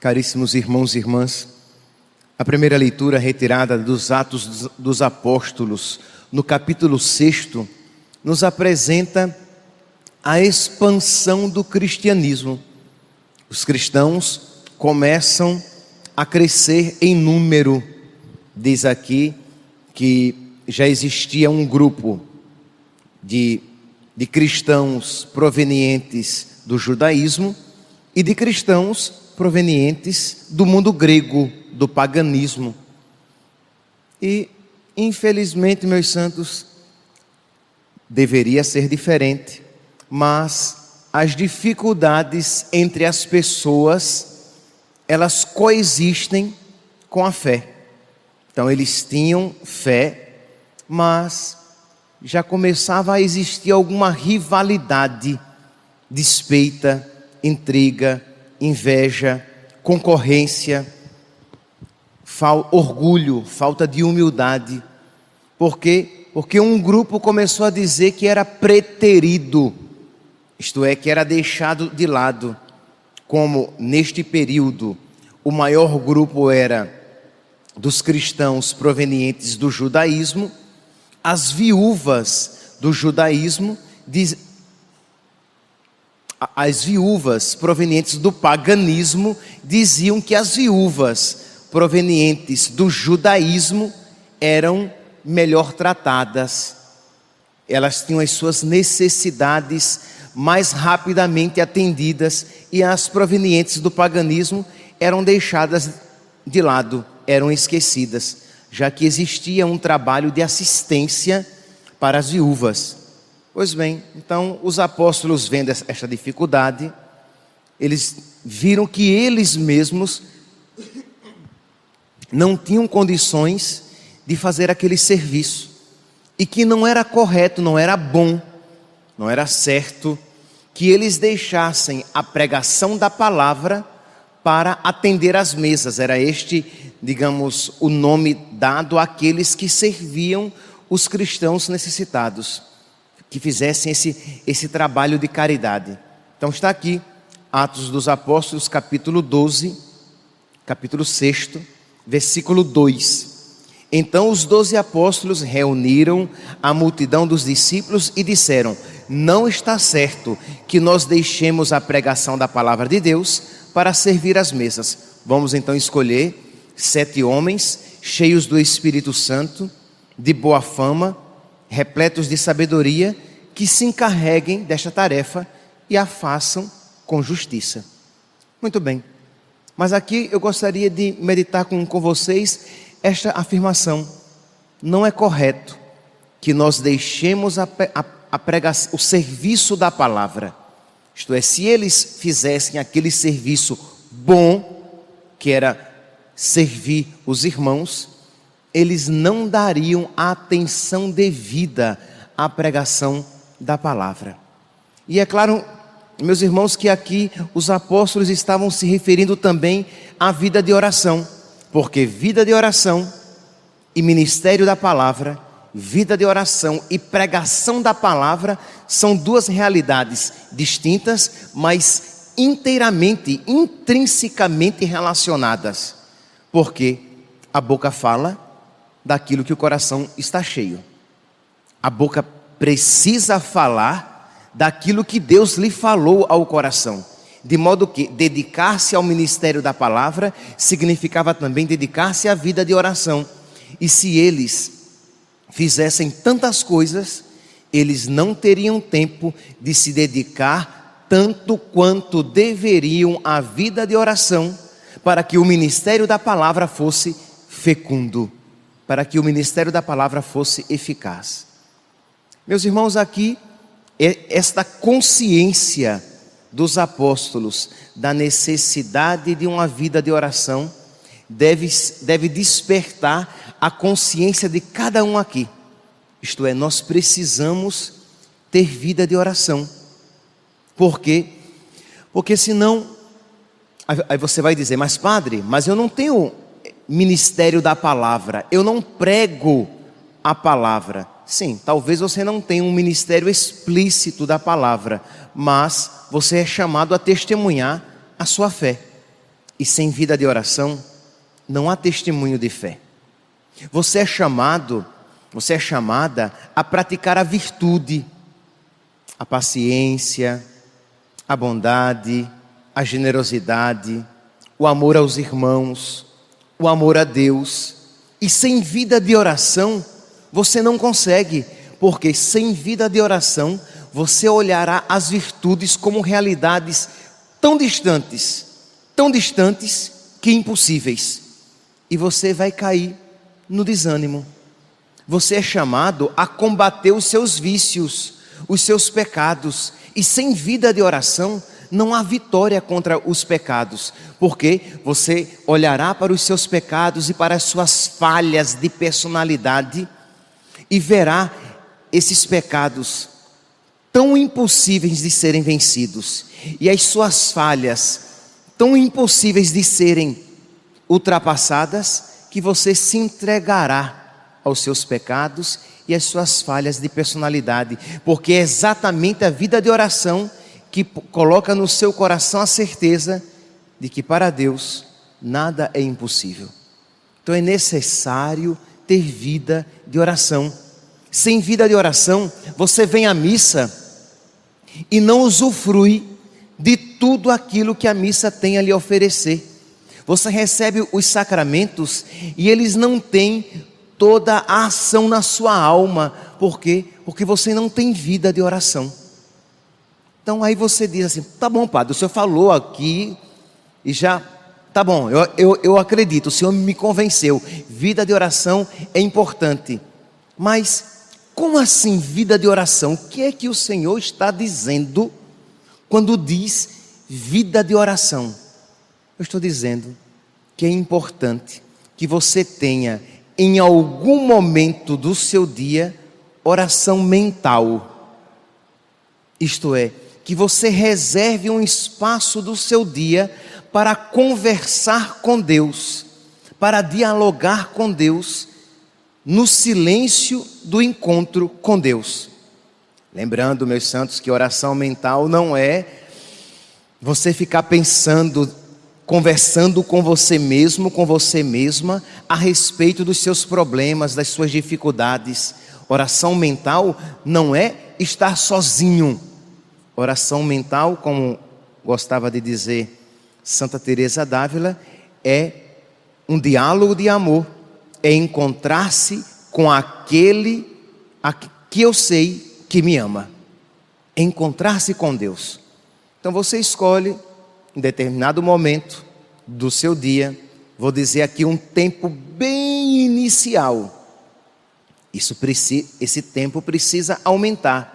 Caríssimos irmãos e irmãs, a primeira leitura retirada dos Atos dos Apóstolos, no capítulo 6, nos apresenta a expansão do cristianismo. Os cristãos começam a crescer em número. Diz aqui que já existia um grupo de cristãos provenientes do judaísmo e de cristãos provenientes do mundo grego, do paganismo. E, infelizmente, meus santos, deveria ser diferente, mas as dificuldades entre as pessoas, elas coexistem com a fé. Então, eles tinham fé, mas já começava a existir alguma rivalidade, despeita, intriga, inveja, concorrência, orgulho, falta de humildade. Por quê? Porque um grupo começou a dizer que era preterido, isto é, que era deixado de lado. Como neste período o maior grupo era dos cristãos provenientes do judaísmo, as viúvas do judaísmo, as viúvas provenientes do paganismo diziam que as viúvas provenientes do judaísmo eram melhor tratadas. Elas tinham as suas necessidades mais rapidamente atendidas e as provenientes do paganismo eram deixadas de lado, eram esquecidas, já que existia um trabalho de assistência para as viúvas. Pois bem, então os apóstolos vendo esta dificuldade, eles viram que eles mesmos não tinham condições de fazer aquele serviço e que não era correto, não era bom, não era certo que eles deixassem a pregação da palavra para atender às mesas. Era este, digamos, o nome dado àqueles que serviam os cristãos necessitados, que fizessem esse trabalho de caridade. Então está aqui, Atos dos Apóstolos, capítulo 12, capítulo 6, versículo 2. Então os 12 apóstolos reuniram a multidão dos discípulos e disseram: não está certo que nós deixemos a pregação da palavra de Deus para servir às mesas. Vamos então escolher 7 homens cheios do Espírito Santo, de boa fama, repletos de sabedoria, que se encarreguem desta tarefa e a façam com justiça. Muito bem, mas aqui eu gostaria de meditar com vocês esta afirmação: não é correto que nós deixemos a pregação, o serviço da palavra. Isto é, se eles fizessem aquele serviço bom, que era servir os irmãos, eles não dariam a atenção devida à pregação da palavra. E é claro, meus irmãos, que aqui os apóstolos estavam se referindo também à vida de oração, porque vida de oração e ministério da palavra, vida de oração e pregação da palavra são duas realidades distintas, mas inteiramente, intrinsecamente relacionadas, porque a boca fala daquilo que o coração está cheio. A boca precisa falar daquilo que Deus lhe falou ao coração, de modo que dedicar-se ao ministério da palavra significava também dedicar-se à vida de oração. E se eles fizessem tantas coisas, eles não teriam tempo de se dedicar tanto quanto deveriam à vida de oração, para que o ministério da palavra fosse fecundo, para que o ministério da palavra fosse eficaz. Meus irmãos, aqui, esta consciência dos apóstolos da necessidade de uma vida de oração deve despertar a consciência de cada um aqui. Isto é, nós precisamos ter vida de oração. Por quê? Porque senão, aí você vai dizer: mas padre, mas eu não tenho ministério da palavra, eu não prego a palavra. Sim, talvez você não tenha um ministério explícito da palavra, mas você é chamado a testemunhar a sua fé. E sem vida de oração, não há testemunho de fé. Você é chamada a praticar a virtude, a paciência, a bondade, a generosidade, o amor aos irmãos, o amor a Deus. E sem vida de oração, você não consegue, porque sem vida de oração, você olhará as virtudes como realidades tão distantes que impossíveis. E você vai cair no desânimo. Você é chamado a combater os seus vícios, os seus pecados. E sem vida de oração, não há vitória contra os pecados. Porque você olhará para os seus pecados e para as suas falhas de personalidade e verá esses pecados tão impossíveis de serem vencidos. E as suas falhas tão impossíveis de serem ultrapassadas, que você se entregará aos seus pecados e às suas falhas de personalidade, porque é exatamente a vida de oração que coloca no seu coração a certeza de que para Deus nada é impossível. Então é necessário ter vida de oração. Sem vida de oração, você vem à missa e não usufrui de tudo aquilo que a missa tem a lhe oferecer. Você recebe os sacramentos e eles não têm toda a ação na sua alma. Por quê? Porque você não tem vida de oração. Então aí você diz assim: tá bom, padre, o senhor falou aqui e já, tá bom, eu acredito, o senhor me convenceu, vida de oração é importante. Mas como assim vida de oração? O que é que o Senhor está dizendo quando diz vida de oração? Eu estou dizendo que é importante que você tenha em algum momento do seu dia oração mental. Isto é, que você reserve um espaço do seu dia para conversar com Deus, para dialogar com Deus no silêncio do encontro com Deus. Lembrando, meus santos, que oração mental não é você ficar pensando, conversando com você mesmo, com você mesma, a respeito dos seus problemas, das suas dificuldades. Oração mental não é estar sozinho. Oração mental, como gostava de dizer Santa Teresa d'Ávila, é um diálogo de amor, é encontrar-se com aquele que eu sei que me ama, é encontrar-se com Deus. Então você escolhe em determinado momento do seu dia, vou dizer aqui um tempo bem inicial. Esse tempo precisa aumentar.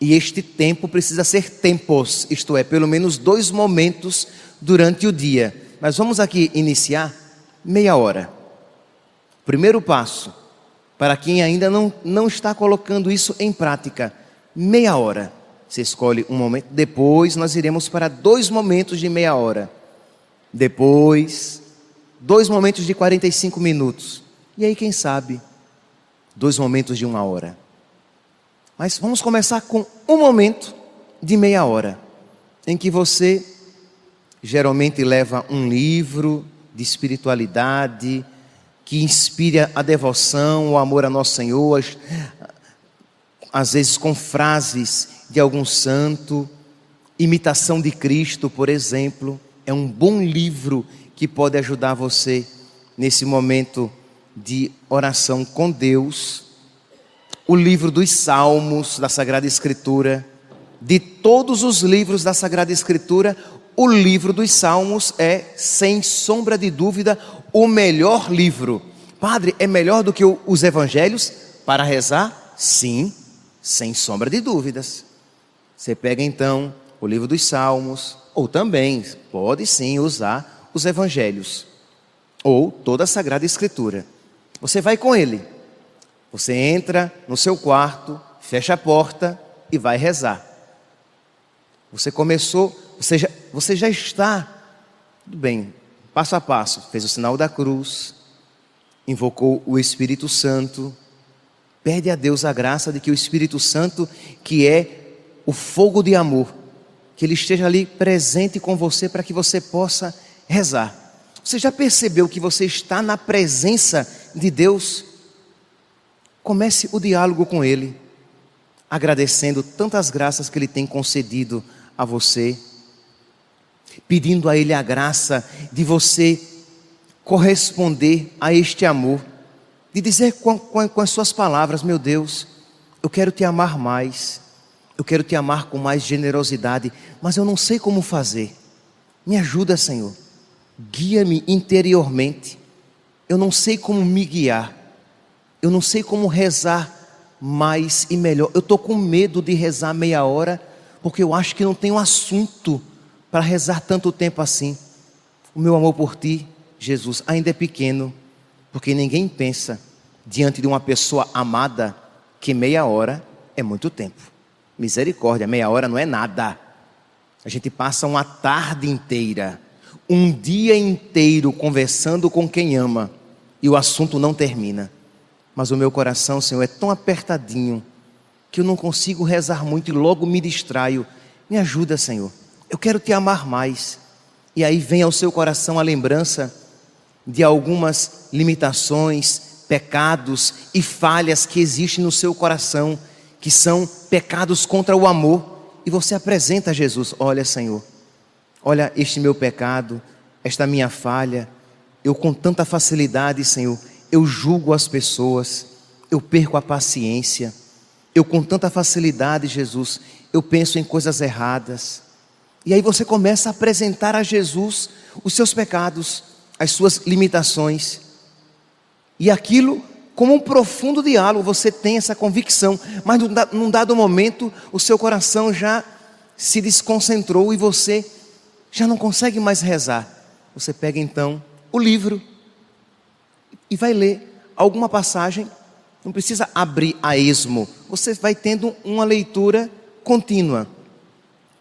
E este tempo precisa ser tempos, isto é, pelo menos 2 momentos durante o dia. Mas vamos aqui iniciar meia hora. Primeiro passo, para quem ainda não está colocando isso em prática, meia hora. Você escolhe um momento, depois nós iremos para 2 momentos de meia hora. Depois, 2 momentos de 45 minutos. E aí, quem sabe, 2 momentos de 1 hora. Mas vamos começar com um momento de meia hora, em que você geralmente leva um livro de espiritualidade, que inspire a devoção, o amor a Nosso Senhor, às vezes com frases de algum santo, imitação de Cristo, por exemplo. É um bom livro que pode ajudar você nesse momento de oração com Deus. O livro dos Salmos da Sagrada Escritura. De todos os livros da Sagrada Escritura, o livro dos Salmos é, sem sombra de dúvida, o melhor livro. Padre, é melhor do que os evangelhos para rezar? Sim, sem sombra de dúvidas. Você pega então o livro dos Salmos, ou também pode sim usar os evangelhos, ou toda a Sagrada Escritura. Você vai com ele. Você entra no seu quarto, fecha a porta e vai rezar. Você começou, você já está, tudo bem, passo a passo, fez o sinal da cruz, invocou o Espírito Santo, pede a Deus a graça de que o Espírito Santo, que é o fogo de amor, que ele esteja ali presente com você para que você possa rezar. Você já percebeu que você está na presença de Deus? Comece o diálogo com Ele, agradecendo tantas graças que Ele tem concedido a você, pedindo a Ele a graça de você corresponder a este amor, de dizer com as suas palavras: meu Deus, eu quero te amar mais, eu quero te amar com mais generosidade, mas eu não sei como fazer. Me ajuda, Senhor, guia-me interiormente. Eu não sei como me guiar, eu não sei como rezar mais e melhor. Eu estou com medo de rezar meia hora, porque eu acho que não tenho assunto para rezar tanto tempo assim. O meu amor por ti, Jesus, ainda é pequeno, porque ninguém pensa diante de uma pessoa amada que meia hora é muito tempo. Misericórdia, meia hora não é nada. A gente passa uma tarde inteira, um dia inteiro conversando com quem ama e o assunto não termina. Mas o meu coração, Senhor, é tão apertadinho que eu não consigo rezar muito e logo me distraio. Me ajuda, Senhor, eu quero te amar mais. E aí vem ao seu coração a lembrança de algumas limitações, pecados e falhas que existem no seu coração, que são pecados contra o amor. E você apresenta a Jesus: olha, Senhor, olha este meu pecado, esta minha falha. Eu com tanta facilidade, Senhor, eu julgo as pessoas, eu perco a paciência. Eu com tanta facilidade, Jesus, eu penso em coisas erradas. E aí você começa a apresentar a Jesus os seus pecados, as suas limitações. E aquilo, como um profundo diálogo, você tem essa convicção. Mas num dado momento, o seu coração já se desconcentrou e você já não consegue mais rezar. Você pega então o livro e vai ler alguma passagem. Não precisa abrir a esmo. Você vai tendo uma leitura contínua.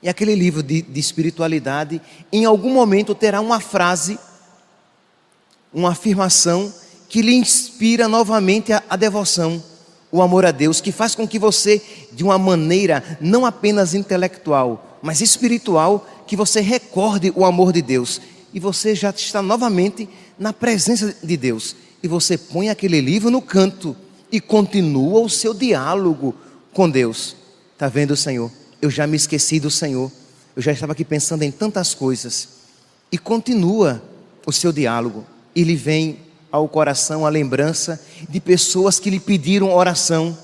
E aquele livro de espiritualidade, em algum momento terá uma frase, uma afirmação que lhe inspira novamente a devoção, o amor a Deus, que faz com que você, de uma maneira não apenas intelectual, mas espiritual, que você recorde o amor de Deus. E você já está novamente na presença de Deus. E você põe aquele livro no canto e continua o seu diálogo com Deus. Está vendo, Senhor? Eu já me esqueci do Senhor. Eu já estava aqui pensando em tantas coisas. E continua o seu diálogo. E lhe vem ao coração a lembrança de pessoas que lhe pediram oração,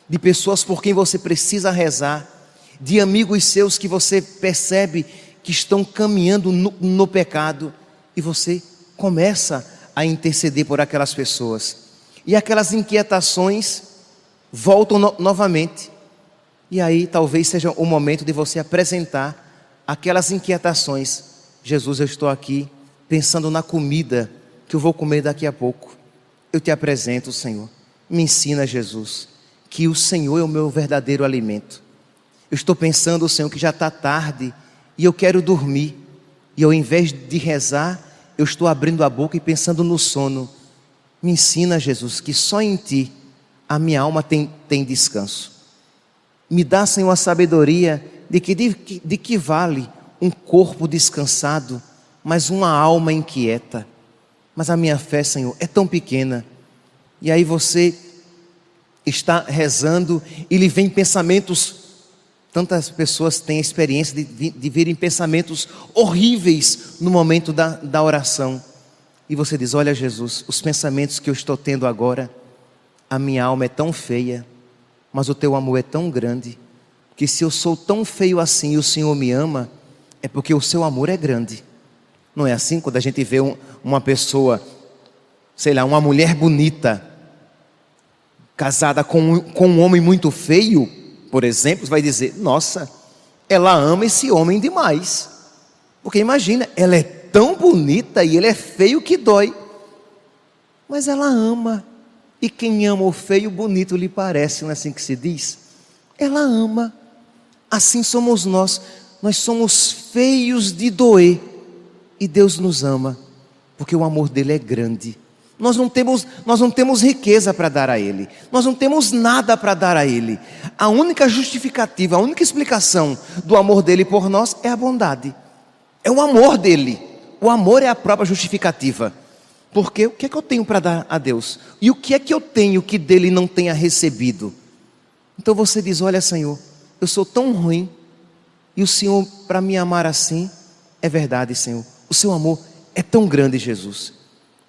de pessoas por quem você precisa rezar, de amigos seus que você percebe que estão caminhando no pecado. E você começa a interceder por aquelas pessoas. E aquelas inquietações voltam novamente. E aí talvez seja o momento de você apresentar aquelas inquietações. Jesus, eu estou aqui pensando na comida que eu vou comer daqui a pouco. Eu te apresento, Senhor. Me ensina, Jesus, que o Senhor é o meu verdadeiro alimento. Eu estou pensando, Senhor, que já está tarde e eu quero dormir. E ao invés de rezar, eu estou abrindo a boca e pensando no sono. Me ensina, Jesus, que só em Ti a minha alma tem descanso. Me dá, Senhor, a sabedoria de que vale um corpo descansado, mas uma alma inquieta. Mas a minha fé, Senhor, é tão pequena. E aí você está rezando e lhe vem pensamentos. Tantas pessoas têm a experiência de virem pensamentos horríveis no momento da oração. E você diz: olha, Jesus, os pensamentos que eu estou tendo agora, a minha alma é tão feia, mas o teu amor é tão grande, que se eu sou tão feio assim e o Senhor me ama, é porque o seu amor é grande. Não é assim? Quando a gente vê uma pessoa, sei lá, uma mulher bonita, casada com um homem muito feio, por exemplo, vai dizer: nossa, ela ama esse homem demais. Porque imagina, ela é tão bonita e ele é feio que dói. Mas ela ama. E quem ama o feio, bonito lhe parece, não é assim que se diz? Ela ama. Assim somos nós. Nós somos feios de doer. E Deus nos ama, porque o amor dele é grande. Nós não temos riqueza para dar a Ele. Nós não temos nada para dar a Ele. A única justificativa, a única explicação do amor dele por nós é a bondade. É o amor dele. O amor é a própria justificativa. Porque o que é que eu tenho para dar a Deus? E o que é que eu tenho que dele não tenha recebido? Então você diz: olha, Senhor, eu sou tão ruim, e o Senhor, para me amar assim, é verdade, Senhor. O seu amor é tão grande, Jesus.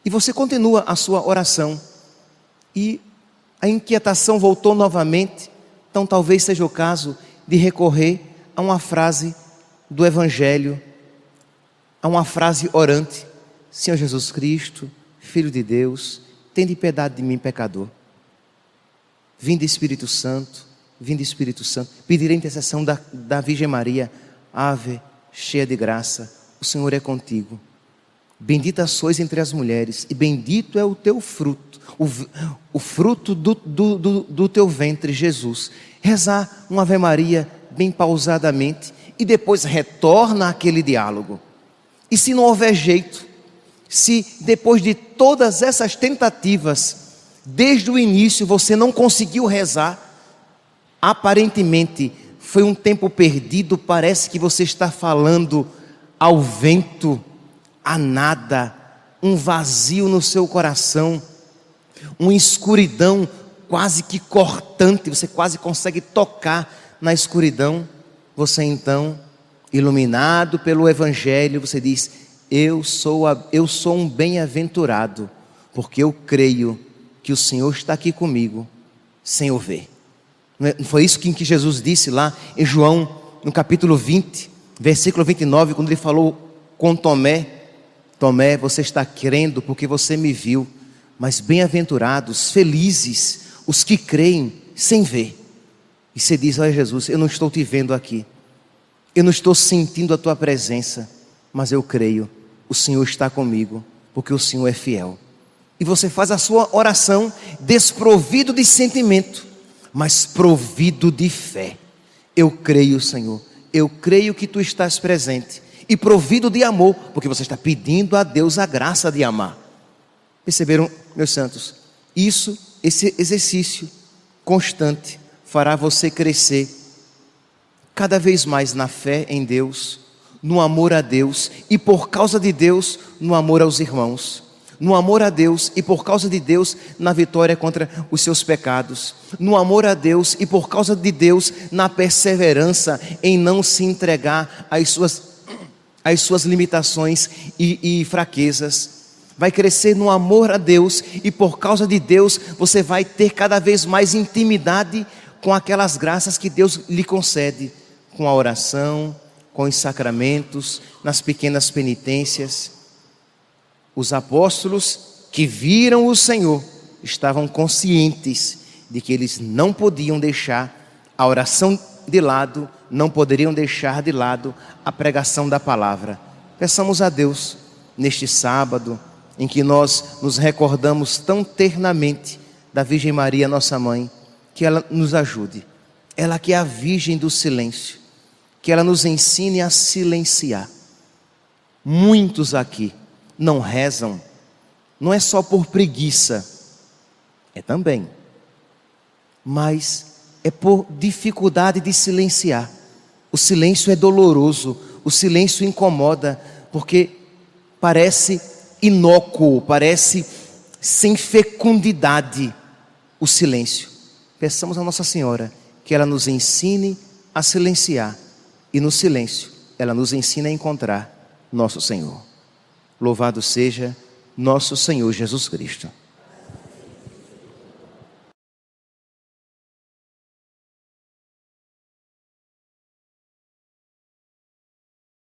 E você continua a sua oração, e a inquietação voltou novamente. Então talvez seja o caso de recorrer a uma frase do Evangelho, a uma frase orante: Senhor Jesus Cristo, Filho de Deus, tende piedade de mim, pecador. Vinde Espírito Santo, vinde Espírito Santo. Pedirei a intercessão da Virgem Maria. Ave, cheia de graça, o Senhor é contigo. Bendita sois entre as mulheres, e bendito é o teu fruto, o fruto do teu ventre, Jesus. Rezar uma Ave Maria bem pausadamente, e depois retorna àquele diálogo. E se não houver jeito, se depois de todas essas tentativas, desde o início você não conseguiu rezar, aparentemente foi um tempo perdido, parece que você está falando ao vento, a nada, um vazio no seu coração, uma escuridão quase que cortante, você quase consegue tocar na escuridão. Você então, iluminado pelo Evangelho, você diz: eu sou um bem-aventurado, porque eu creio que o Senhor está aqui comigo, sem eu ver. Não foi isso que Jesus disse lá em João, no capítulo 20, versículo 29, quando ele falou com Tomé: Tomé, você está crendo porque você me viu, mas bem-aventurados, felizes, os que creem sem ver. E você diz: olha, Jesus, eu não estou te vendo aqui, eu não estou sentindo a tua presença, mas eu creio, o Senhor está comigo, porque o Senhor é fiel. E você faz a sua oração desprovido de sentimento, mas provido de fé. Eu creio, Senhor, eu creio que tu estás presente, e provido de amor, porque você está pedindo a Deus a graça de amar. Perceberam, meus santos? Esse exercício constante fará você crescer cada vez mais na fé em Deus, no amor a Deus, e por causa de Deus, no amor aos irmãos. No amor a Deus e por causa de Deus, na vitória contra os seus pecados. No amor a Deus e por causa de Deus, na perseverança em não se entregar às suas limitações e fraquezas. Vai crescer no amor a Deus, e por causa de Deus você vai ter cada vez mais intimidade com aquelas graças que Deus lhe concede, com a oração, com os sacramentos, nas pequenas penitências. Os apóstolos que viram o Senhor estavam conscientes de que eles não podiam deixar a oração de lado, não poderiam deixar de lado a pregação da palavra. Peçamos a Deus neste sábado, em que nós nos recordamos tão ternamente da Virgem Maria, nossa mãe, que ela nos ajude, ela que é a Virgem do silêncio, que ela nos ensine a silenciar. Muitos aqui não rezam, não é só por preguiça, é também, mas é por dificuldade de silenciar. O silêncio é doloroso, o silêncio incomoda, porque parece inócuo, parece sem fecundidade o silêncio. Peçamos a Nossa Senhora que ela nos ensine a silenciar, e no silêncio ela nos ensina a encontrar nosso Senhor. Louvado seja nosso Senhor Jesus Cristo.